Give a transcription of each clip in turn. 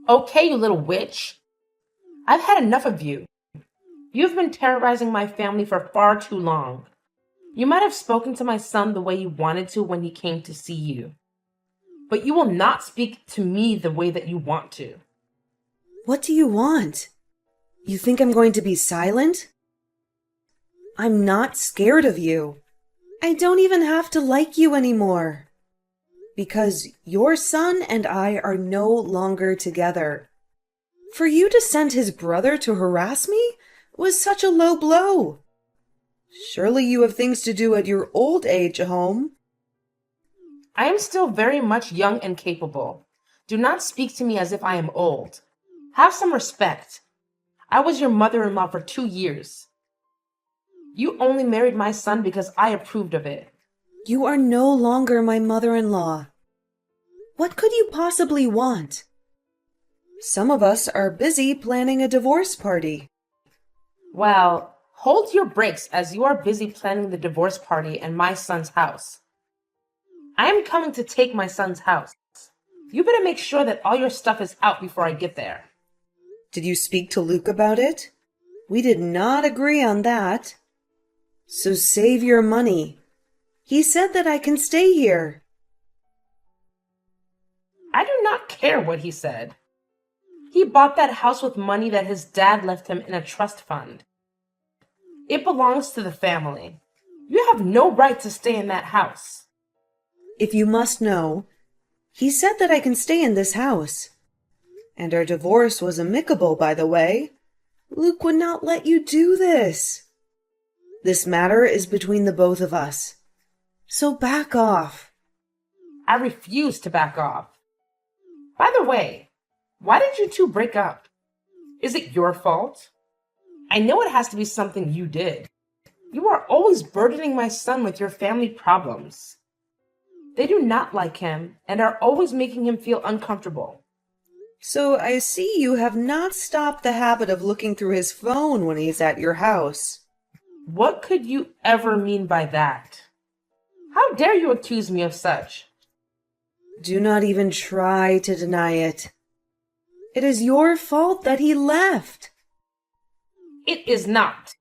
Okay, you little witch. I've had enough of you. You've been terrorizing my family for far too long. You might have spoken to my son the way you wanted to when he came to see you, but you will not speak to me the way that you want to. What do you want? You think I'm going to be silent? I'm not scared of you. I don't even have to like you anymore. Because your son and I are no longer together. For you to send his brother to harass me was such a low blow. Surely you have things to do at your old age home. I am still very much young and capable. Do not speak to me as if I am old. Have some respect. I was your mother-in-law for 2 years. You only married my son because I approved of it. You are no longer my mother-in-law. What could you possibly want? Some of us are busy planning a divorce party. Well, hold your brakes as you are busy planning the divorce party and my son's house. I am coming to take my son's house. You better make sure that all your stuff is out before I get there. Did you speak to Luke about it? We did not agree on that. So save your money. He said that I can stay here. I do not care what he said. He bought that house with money that his dad left him in a trust fund. It belongs to the family. You have no right to stay in that house. If you must know, he said that I can stay in this house. And our divorce was amicable, by the way. Luke would not let you do this. This matter is between the both of us. So back off. I refuse to back off. By the way, why did you two break up? Is it your fault? I know it has to be something you did. You are always burdening my son with your family problems. They do not like him and are always making him feel uncomfortable. So I see you have not stopped the habit of looking through his phone when he's at your house. What could you ever mean by that? How dare you accuse me of such? Do not even try to deny it. It is your fault that he left. It is not.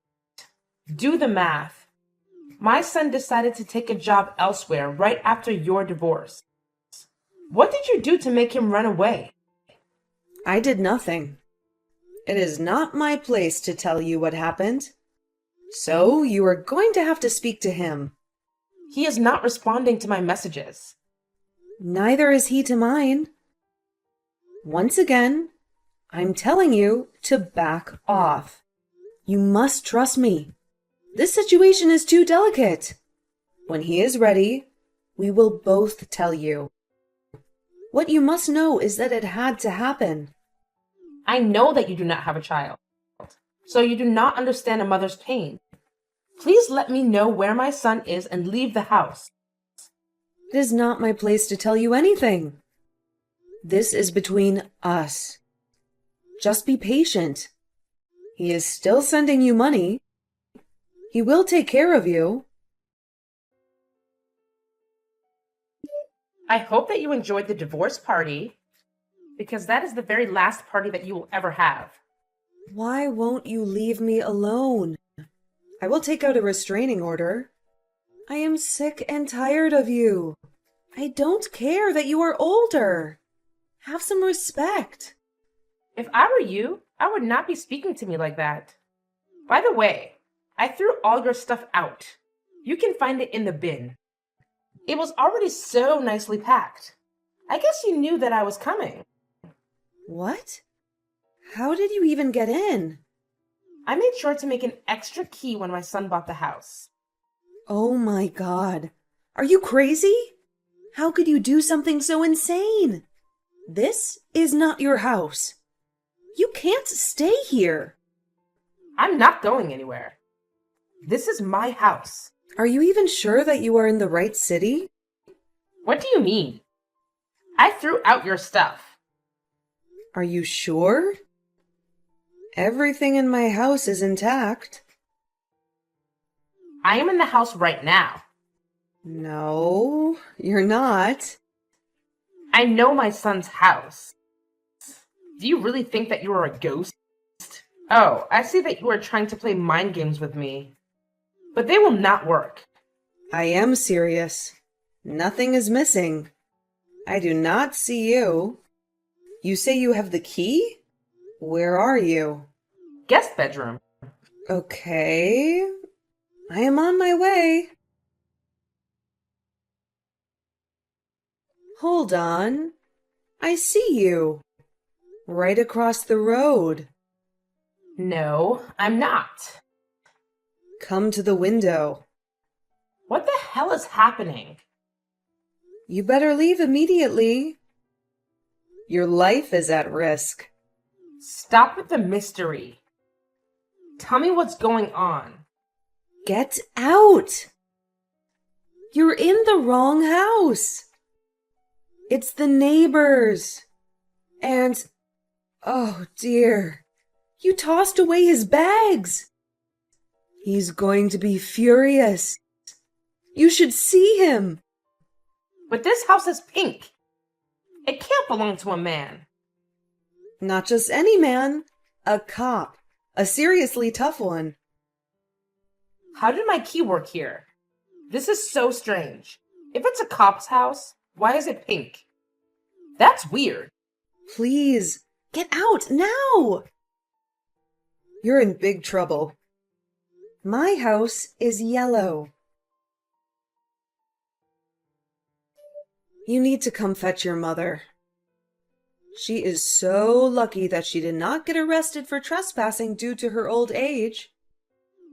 Do the math. My son decided to take a job elsewhere right after your divorce. What did you do to make him run away? I did nothing. It is not my place to tell you what happened. So you are going to have to speak to him. He is not responding to my messages. Neither is he to mine. Once again, I'm telling you to back off. You must trust me. This situation is too delicate. When he is ready, we will both tell you. What you must know is that it had to happen. I know that you do not have a child, so you do not understand a mother's pain. Please let me know where my son is and leave the house. It is not my place to tell you anything. This is between us. Just be patient. He is still sending you money. He will take care of you. I hope that you enjoyed the divorce party, because that is the very last party that you will ever have. Why won't you leave me alone? I will take out a restraining order. I am sick and tired of you. I don't care that you are older. Have some respect. If I were you, I would not be speaking to me like that. By the way, I threw all your stuff out. You can find it in the bin. It was already so nicely packed. I guess you knew that I was coming. What? How did you even get in? I made sure to make an extra key when my son bought the house. Oh my God. Are you crazy? How could you do something so insane? This is not your house. You can't stay here. I'm not going anywhere. This is my house. Are you even sure that you are in the right city? What do you mean? I threw out your stuff. Are you sure? Everything in my house is intact. I am in the house right now. No, you're not. I know my son's house. Do you really think that you are a ghost? Oh, I see that you are trying to play mind games with me. But they will not work. I am serious. Nothing is missing. I do not see you. You say you have the key? Where are you? Guest bedroom. Okay. I am on my way. Hold on. I see you. Right across the road. No, I'm not. Come to the window. What the hell is happening? You better leave immediately. Your life is at risk. Stop with the mystery. Tell me what's going on. Get out! You're in the wrong house. It's the neighbors. And, oh dear, you tossed away his bags. He's going to be furious. You should see him. But this house is pink. It can't belong to a man. Not just any man, a cop, a seriously tough one. How did my key work here? This is so strange. If it's a cop's house, why is it pink? That's weird. Please, get out now! You're in big trouble. My house is yellow. You need to come fetch your mother. She is so lucky that she did not get arrested for trespassing due to her old age.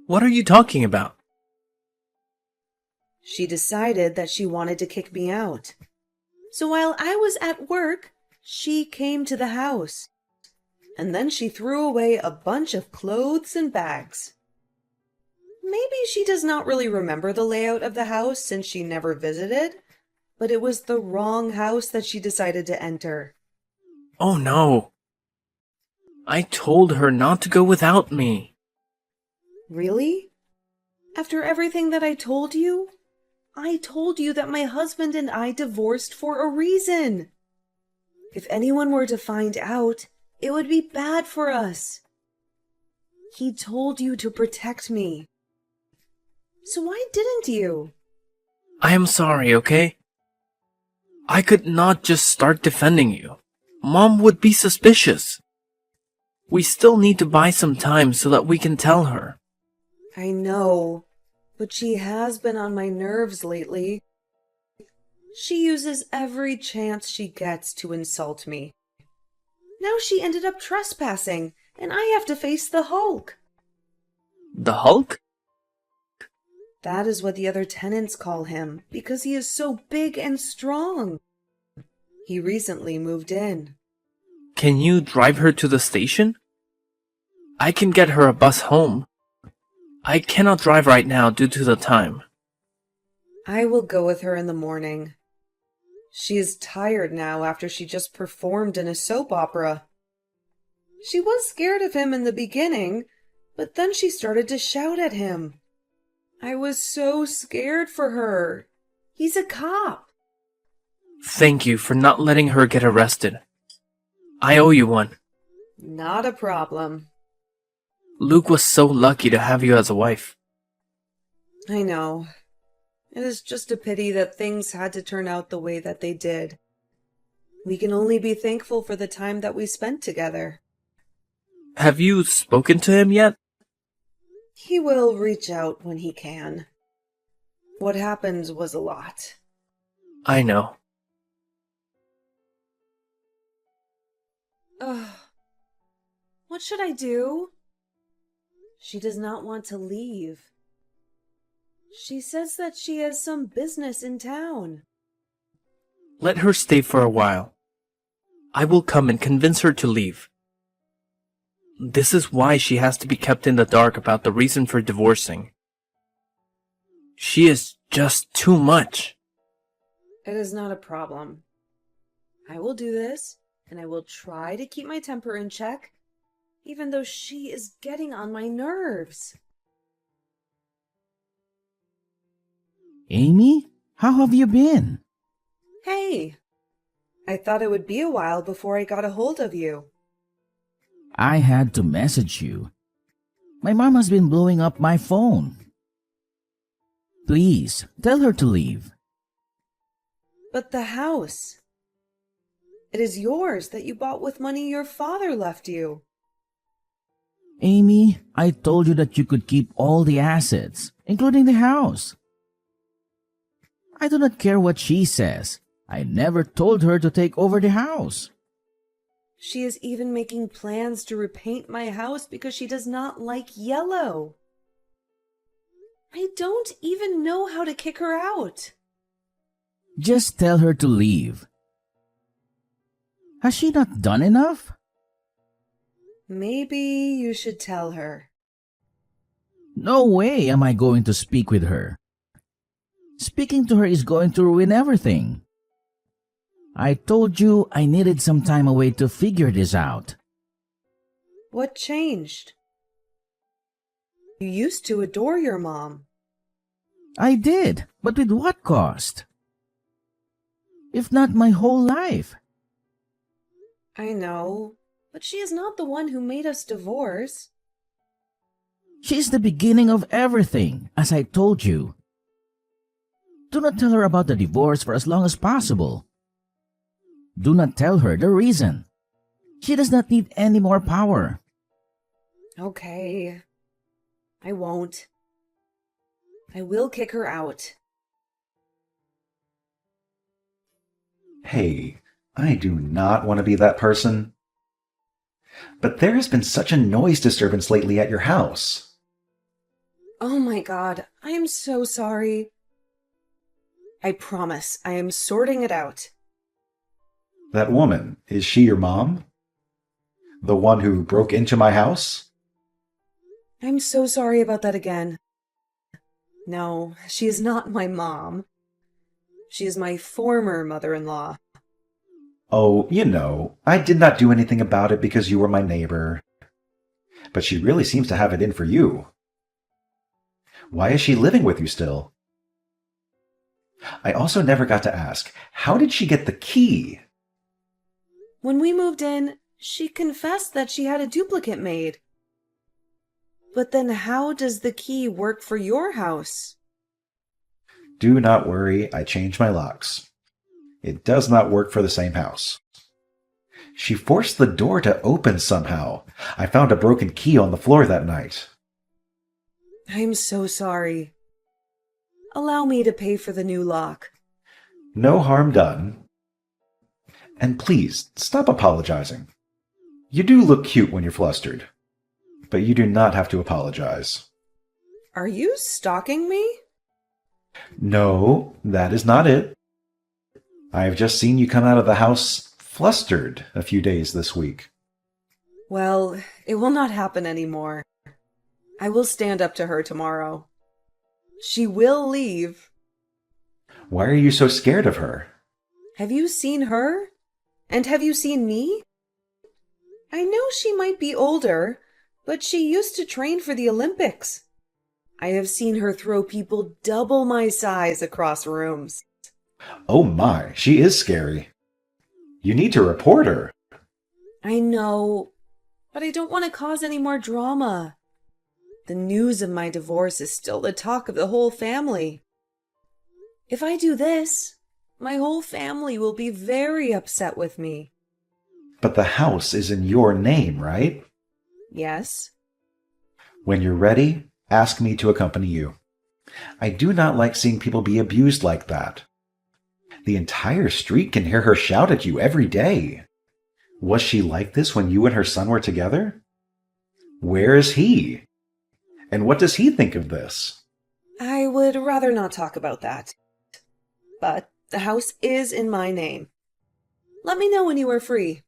What are you talking about? She decided that she wanted to kick me out. So while I was at work, she came to the house. And then she threw away a bunch of clothes and bags. Maybe she does not really remember the layout of the house since she never visited, but it was the wrong house that she decided to enter. Oh no. I told her not to go without me. Really? After everything that I told you? I told you that my husband and I divorced for a reason. If anyone were to find out, it would be bad for us. He told you to protect me. So why didn't you? I am sorry, okay? I could not just start defending you. Mom would be suspicious. We still need to buy some time so that we can tell her. I know, but she has been on my nerves lately. She uses every chance she gets to insult me. Now she ended up trespassing, and I have to face the Hulk. The Hulk? That is what the other tenants call him, because he is so big and strong. He recently moved in. Can you drive her to the station? I can get her a bus home. I cannot drive right now due to the time. I will go with her in the morning. She is tired now after she just performed in a soap opera. She was scared of him in the beginning, but then she started to shout at him. I was so scared for her. He's a cop. Thank you for not letting her get arrested. I owe you one. Not a problem. Luke was so lucky to have you as a wife. I know. It is just a pity that things had to turn out the way that they did. We can only be thankful for the time that we spent together. Have you spoken to him yet? He will reach out when he can. What happened was a lot. I know. Ugh. What should I do? She does not want to leave. She says that she has some business in town. Let her stay for a while. I will come and convince her to leave. This is why she has to be kept in the dark about the reason for divorcing. She is just too much. It is not a problem. I will do this, and I will try to keep my temper in check, even though she is getting on my nerves. Amy, how have you been? Hey, I thought it would be a while before I got a hold of you. I had to message you. My mom has been blowing up my phone. Please, tell her to leave. But the house. It is yours that you bought with money your father left you. Amy, I told you that you could keep all the assets, including the house. I do not care what she says. I never told her to take over the house. She is even making plans to repaint my house because she does not like yellow. I don't even know how to kick her out. Just tell her to leave. Has she not done enough? Maybe you should tell her. No way am I going to speak with her. Speaking to her is going to ruin everything. I told you I needed some time away to figure this out. What changed? You used to adore your mom. I did, but with what cost? If not my whole life. I know, but she is not the one who made us divorce. She's the beginning of everything, as I told you. Do not tell her about the divorce for as long as possible. Do not tell her the reason. She does not need any more power. Okay. I won't. I will kick her out. Hey, I do not want to be that person. But there has been such a noise disturbance lately at your house. Oh my God, I am so sorry. I promise I am sorting it out. That woman, is she your mom? The one who broke into my house? I'm so sorry about that again. No, she is not my mom. She is my former mother-in-law. Oh, you know, I did not do anything about it because you were my neighbor. But she really seems to have it in for you. Why is she living with you still? I also never got to ask, how did she get the key? When we moved in, she confessed that she had a duplicate made. But then how does the key work for your house? Do not worry, I changed my locks. It does not work for the same house. She forced the door to open somehow. I found a broken key on the floor that night. I'm so sorry. Allow me to pay for the new lock. No harm done. And please, stop apologizing. You do look cute when you're flustered, but you do not have to apologize. Are you stalking me? No, that is not it. I have just seen you come out of the house flustered a few days this week. Well, it will not happen anymore. I will stand up to her tomorrow. She will leave. Why are you so scared of her? Have you seen her? And have you seen me? I know she might be older, but she used to train for the Olympics. I have seen her throw people double my size across rooms. Oh my, she is scary. You need to report her. I know, but I don't want to cause any more drama. The news of my divorce is still the talk of the whole family. If I do this, my whole family will be very upset with me. But the house is in your name, right? Yes? When you're ready, ask me to accompany you. I do not like seeing people be abused like that. The entire street can hear her shout at you every day. Was she like this when you and her son were together? Where is he? And what does he think of this? I would rather not talk about that. But the house is in my name. Let me know when you are free.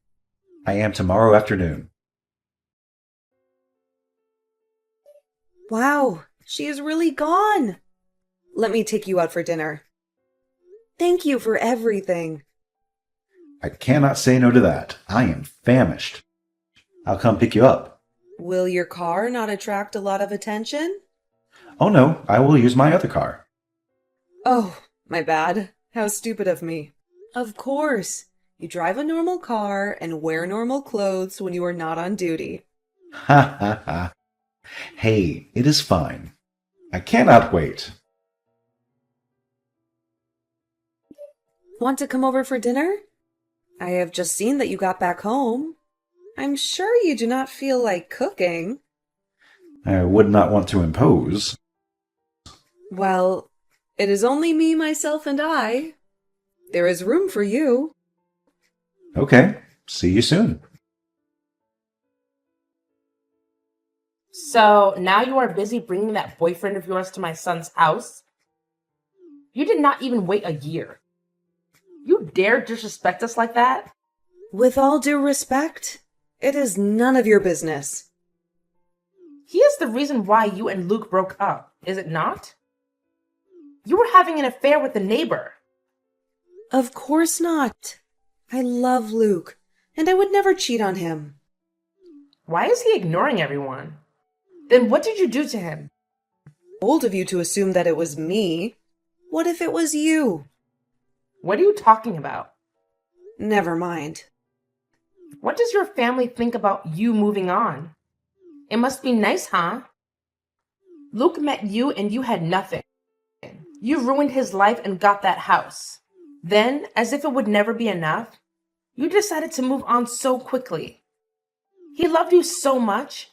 I am tomorrow afternoon. Wow, she is really gone. Let me take you out for dinner. Thank you for everything. I cannot say no to that. I am famished. I'll come pick you up. Will your car not attract a lot of attention? Oh no, I will use my other car. Oh, my bad. How stupid of me. Of course. You drive a normal car and wear normal clothes when you are not on duty. Ha ha ha. Hey, it is fine. I cannot wait. Want to come over for dinner? I have just seen that you got back home. I'm sure you do not feel like cooking. I would not want to impose. Well, it is only me, myself, and I. There is room for you. Okay, see you soon. So now you are busy bringing that boyfriend of yours to my son's house? You did not even wait a year. You dare disrespect us like that? With all due respect, it is none of your business. He is the reason why you and Luke broke up, is it not? You were having an affair with the neighbor. Of course not. I love Luke, and I would never cheat on him. Why is he ignoring everyone? Then what did you do to him? Bold of you to assume that it was me. What if it was you? What are you talking about? Never mind. What does your family think about you moving on? It must be nice, huh? Luke met you and you had nothing. You ruined his life and got that house. Then, as if it would never be enough, you decided to move on so quickly. He loved you so much.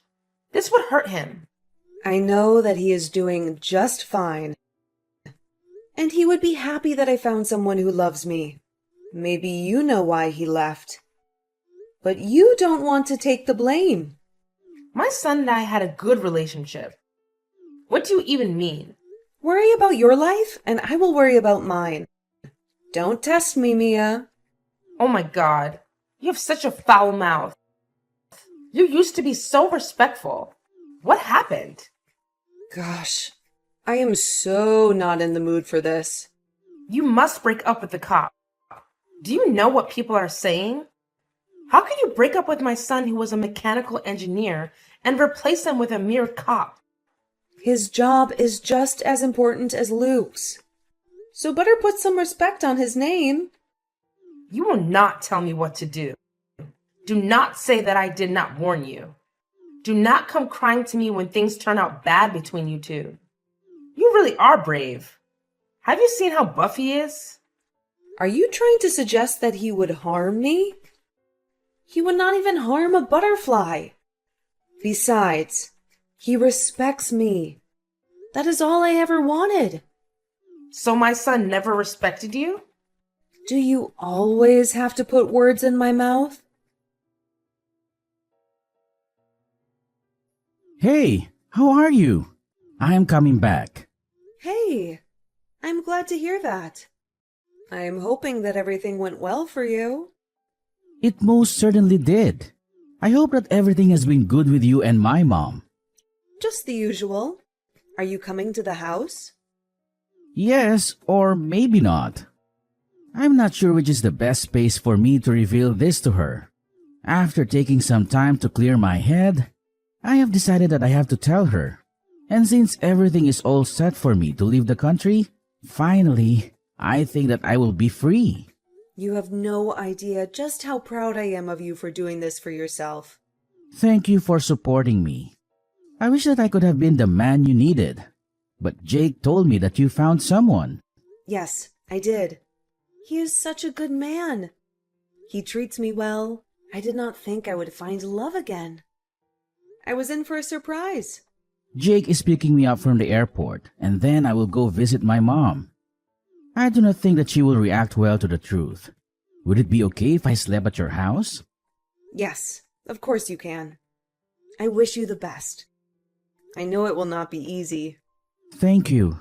This would hurt him. I know that he is doing just fine. And he would be happy that I found someone who loves me. Maybe you know why he left. But you don't want to take the blame. My son and I had a good relationship. What do you even mean? Worry about your life, and I will worry about mine. Don't test me, Mia. Oh my God, you have such a foul mouth. You used to be so respectful. What happened? Gosh, I am so not in the mood for this. You must break up with the cop. Do you know what people are saying? How can you break up with my son who was a mechanical engineer and replace him with a mere cop? His job is just as important as Luke's. So better put some respect on his name. You will not tell me what to do. Do not say that I did not warn you. Do not come crying to me when things turn out bad between you two. You really are brave. Have you seen how buff he is? Are you trying to suggest that he would harm me? He would not even harm a butterfly. Besides, he respects me. That is all I ever wanted. So my son never respected you? Do you always have to put words in my mouth? Hey, how are you? I am coming back. Hey, I'm glad to hear that. I'm hoping that everything went well for you. It most certainly did. I hope that everything has been good with you and my mom. Just the usual. Are you coming to the house? Yes, or maybe not. I'm not sure which is the best space for me to reveal this to her. After taking some time to clear my head, I have decided that I have to tell her. And since everything is all set for me to leave the country, finally, I think that I will be free. You have no idea just how proud I am of you for doing this for yourself. Thank you for supporting me. I wish that I could have been the man you needed. But Jake told me that you found someone. Yes, I did. He is such a good man. He treats me well. I did not think I would find love again. I was in for a surprise. Jake is picking me up from the airport, and then I will go visit my mom. I do not think that she will react well to the truth. Would it be okay if I slept at your house? Yes, of course you can. I wish you the best. I know it will not be easy. Thank you.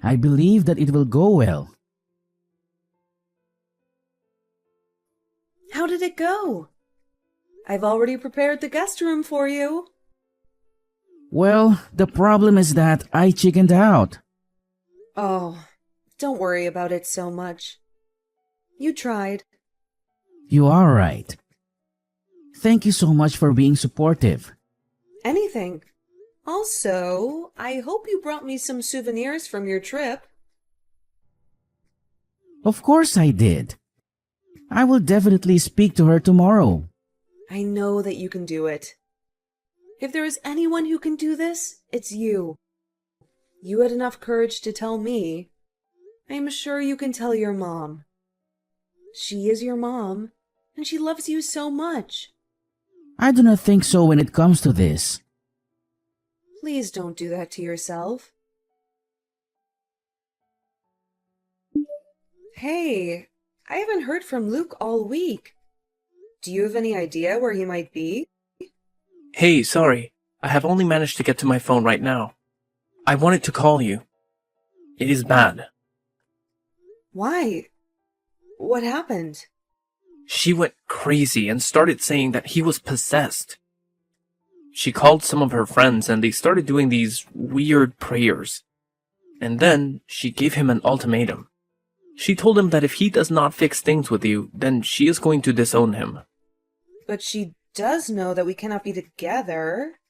I believe that it will go well. How did it go? I've already prepared the guest room for you. Well, the problem is that I chickened out. Oh, don't worry about it so much. You tried. You are right. Thank you so much for being supportive. Anything. Also, I hope you brought me some souvenirs from your trip. Of course I did. I will definitely speak to her tomorrow. I know that you can do it. If there is anyone who can do this, it's you. You had enough courage to tell me. I am sure you can tell your mom. She is your mom, and she loves you so much. I do not think so when it comes to this. Please don't do that to yourself. Hey, I haven't heard from Luke all week. Do you have any idea where he might be? Hey, sorry. I have only managed to get to my phone right now. I wanted to call you. It is bad. Why? What happened? She went crazy and started saying that he was possessed. She called some of her friends and they started doing these weird prayers. And then she gave him an ultimatum. She told him that if he does not fix things with you, then she is going to disown him. But she does know that we cannot be together.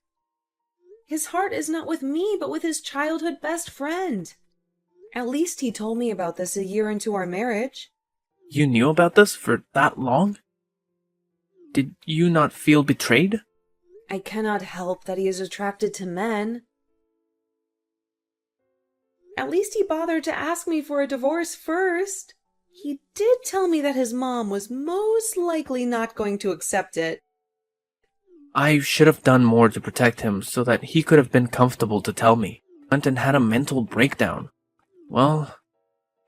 His heart is not with me, but with his childhood best friend. At least he told me about this a year into our marriage. You knew about this for that long? Did you not feel betrayed? I cannot help that he is attracted to men. At least he bothered to ask me for a divorce first. He did tell me that his mom was most likely not going to accept it. I should have done more to protect him so that he could have been comfortable to tell me. Went and had a mental breakdown. Well,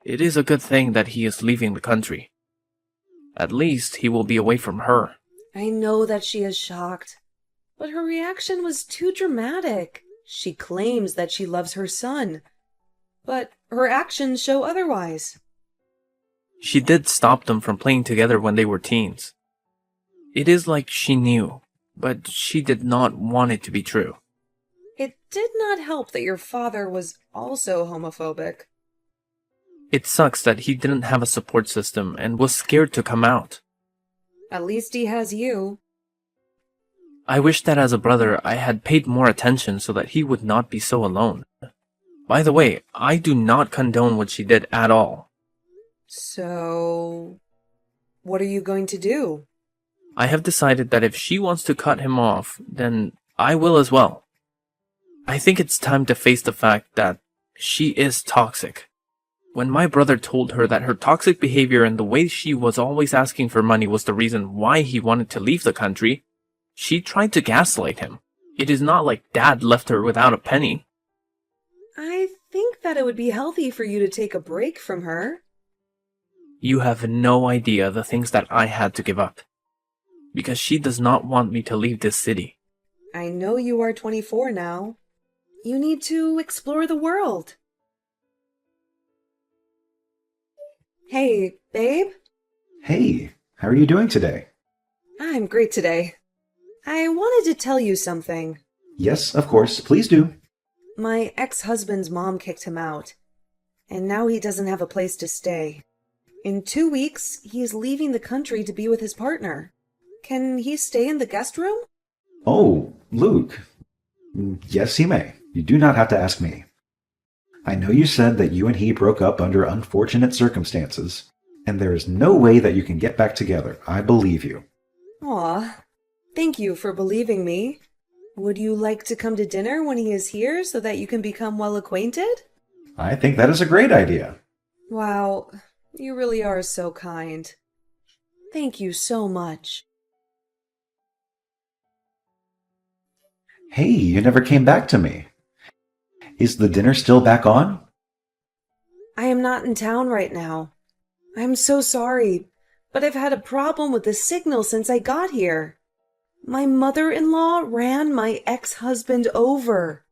it is a good thing that he is leaving the country. At least he will be away from her. I know that she is shocked, but her reaction was too dramatic. She claims that she loves her son, but her actions show otherwise. She did stop them from playing together when they were teens. It is like she knew, but she did not want it to be true. It did not help that your father was also homophobic. It sucks that he didn't have a support system and was scared to come out. At least he has you. I wish that as a brother I had paid more attention so that he would not be so alone. By the way, I do not condone what she did at all. So, what are you going to do? I have decided that if she wants to cut him off, then I will as well. I think it's time to face the fact that she is toxic. When my brother told her that her toxic behavior and the way she was always asking for money was the reason why he wanted to leave the country, she tried to gaslight him. It is not like Dad left her without a penny. I think that it would be healthy for you to take a break from her. You have no idea the things that I had to give up. Because she does not want me to leave this city. I know you are 24 now. You need to explore the world. Hey, babe. Hey, how are you doing today? I'm great today. I wanted to tell you something. Yes, of course. Please do. My ex-husband's mom kicked him out, and now he doesn't have a place to stay. In 2 weeks, he is leaving the country to be with his partner. Can he stay in the guest room? Oh, Luke. Yes, he may. You do not have to ask me. I know you said that you and he broke up under unfortunate circumstances, and there is no way that you can get back together. I believe you. Aw, thank you for believing me. Would you like to come to dinner when he is here so that you can become well acquainted? I think that is a great idea. Wow, you really are so kind. Thank you so much. Hey, you never came back to me. Is the dinner still back on? I am not in town right now. I'm so sorry, but I've had a problem with the signal since I got here. My mother-in-law ran my ex-husband over.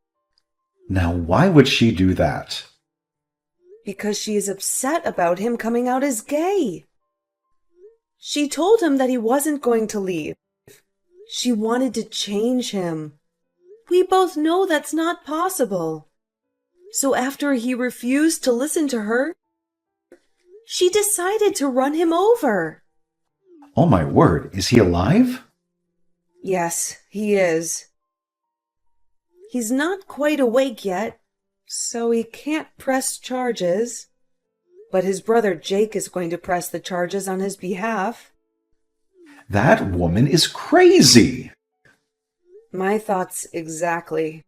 Now, why would she do that? Because she is upset about him coming out as gay. She told him that he wasn't going to leave. She wanted to change him. We both know that's not possible. So after he refused to listen to her, she decided to run him over. Oh my word, is he alive? Yes, he is. He's not quite awake yet, so he can't press charges. But his brother Jake is going to press the charges on his behalf. That woman is crazy. My thoughts exactly.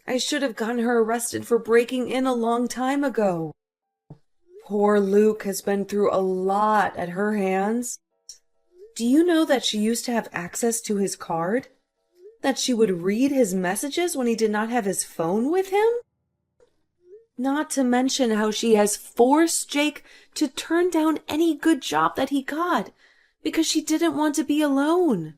I should have gotten her arrested for breaking in a long time ago. Poor Luke has been through a lot at her hands. Do you know that she used to have access to his card? That she would read his messages when he did not have his phone with him? Not to mention how she has forced Jake to turn down any good job that he got because she didn't want to be alone.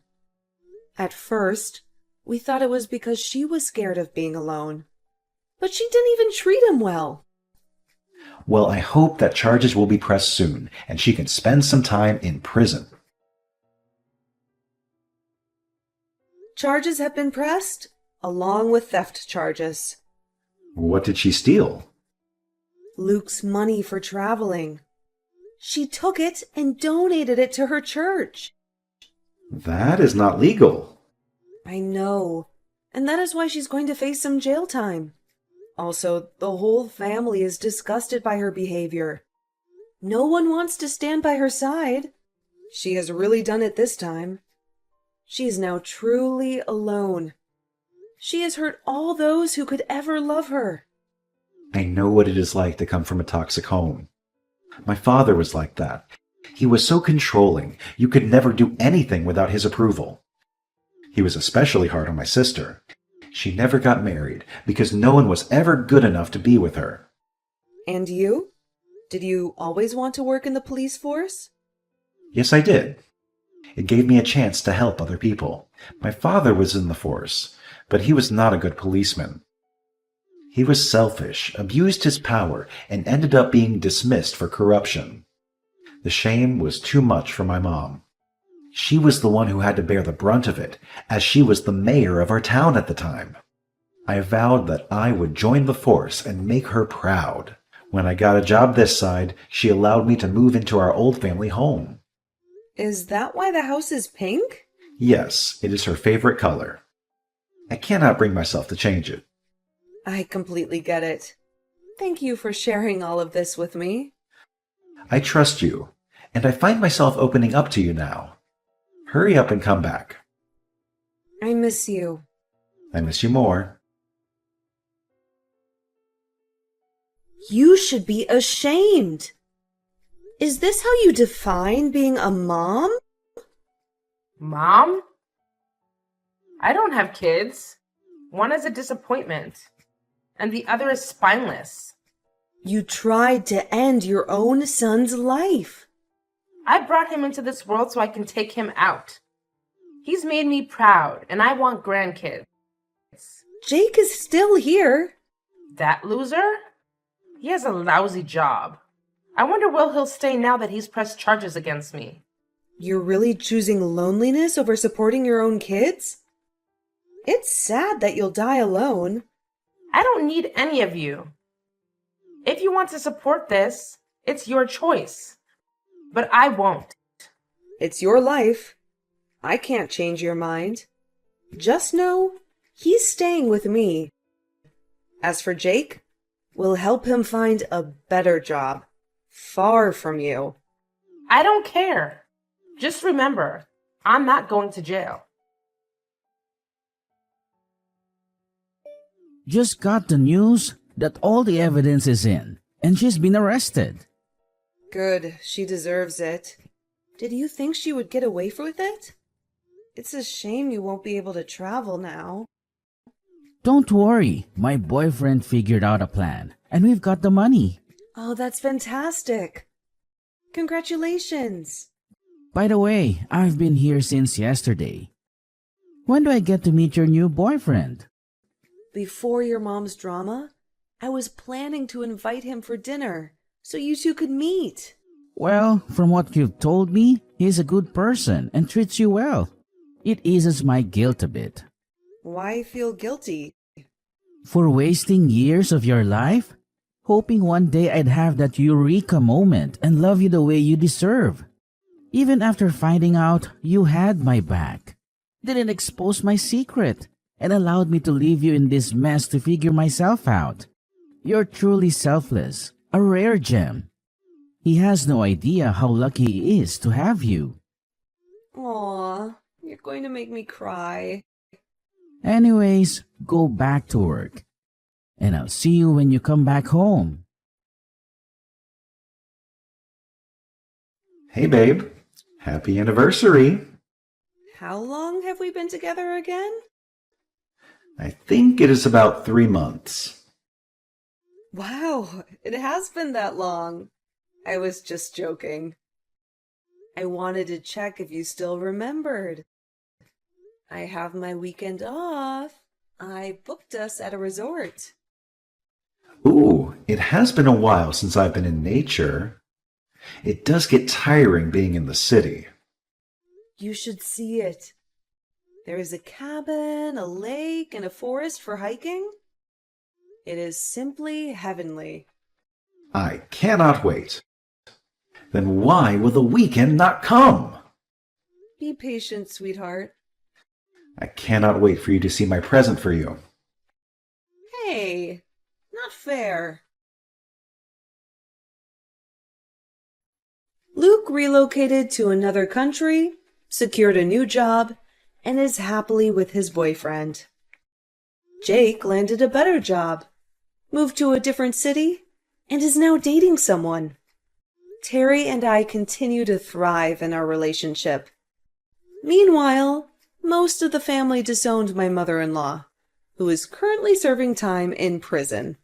At first, we thought it was because she was scared of being alone. But she didn't even treat him well. Well, I hope that charges will be pressed soon, and she can spend some time in prison. Charges have been pressed, along with theft charges. What did she steal? Luke's money for traveling. She took it and donated it to her church. That is not legal. I know, and that is why she's going to face some jail time. Also, the whole family is disgusted by her behavior. No one wants to stand by her side. She has really done it this time. She is now truly alone. She has hurt all those who could ever love her. I know what it is like to come from a toxic home. My father was like that. He was so controlling, you could never do anything without his approval. He was especially hard on my sister. She never got married because no one was ever good enough to be with her. And you? Did you always want to work in the police force? Yes, I did. It gave me a chance to help other people. My father was in the force, but he was not a good policeman. He was selfish, abused his power, and ended up being dismissed for corruption. The shame was too much for my mom. She was the one who had to bear the brunt of it, as she was the mayor of our town at the time. I vowed that I would join the force and make her proud. When I got a job this side, she allowed me to move into our old family home. Is that why the house is pink? Yes, it is her favorite color. I cannot bring myself to change it. I completely get it. Thank you for sharing all of this with me. I trust you, and I find myself opening up to you now. Hurry up and come back. I miss you. I miss you more. You should be ashamed. Is this how you define being a mom? Mom? I don't have kids. One is a disappointment, and the other is spineless. You tried to end your own son's life. I brought him into this world so I can take him out. He's made me proud, and I want grandkids. Jake is still here. That loser? He has a lousy job. I wonder where he'll stay now that he's pressed charges against me. You're really choosing loneliness over supporting your own kids? It's sad that you'll die alone. I don't need any of you. If you want to support this, it's your choice. But I won't. It's your life. I can't change your mind. Just know he's staying with me. As for Jake, we'll help him find a better job, far from you. I don't care. Just remember, I'm not going to jail. Just got the news that all the evidence is in, and she's been arrested. Good, she deserves it. Did you think she would get away with it? It's a shame you won't be able to travel now. Don't worry, my boyfriend figured out a plan, and we've got the money. Oh, that's fantastic. Congratulations. By the way, I've been here since yesterday. When do I get to meet your new boyfriend? Before your mom's drama, I was planning to invite him for dinner, so you two could meet. Well, from what you've told me, he's a good person and treats you well. It eases my guilt a bit. Why feel guilty? For wasting years of your life? Hoping one day I'd have that eureka moment and love you the way you deserve. Even after finding out you had my back. Didn't expose my secret and allowed me to leave you in this mess to figure myself out. You're truly selfless, A rare gem. He has no idea how lucky he is to have you. Aw, you're going to make me cry. Anyways, go back to work. And I'll see you when you come back home. Hey, babe. Happy anniversary. How long have we been together again? I think it is about 3 months. Wow, it has been that long. I was just joking. I wanted to check if you still remembered. I have my weekend off. I booked us at a resort. Ooh, it has been a while since I've been in nature. It does get tiring being in the city. You should see it. There is a cabin, a lake, and a forest for hiking. It is simply heavenly. I cannot wait. Then why will the weekend not come? Be patient, sweetheart. I cannot wait for you to see my present for you. Hey, not fair. Luke relocated to another country, secured a new job, and is happily with his boyfriend. Jake landed a better job, moved to a different city, and is now dating someone. Terry and I continue to thrive in our relationship. Meanwhile, most of the family disowned my mother-in-law, who is currently serving time in prison.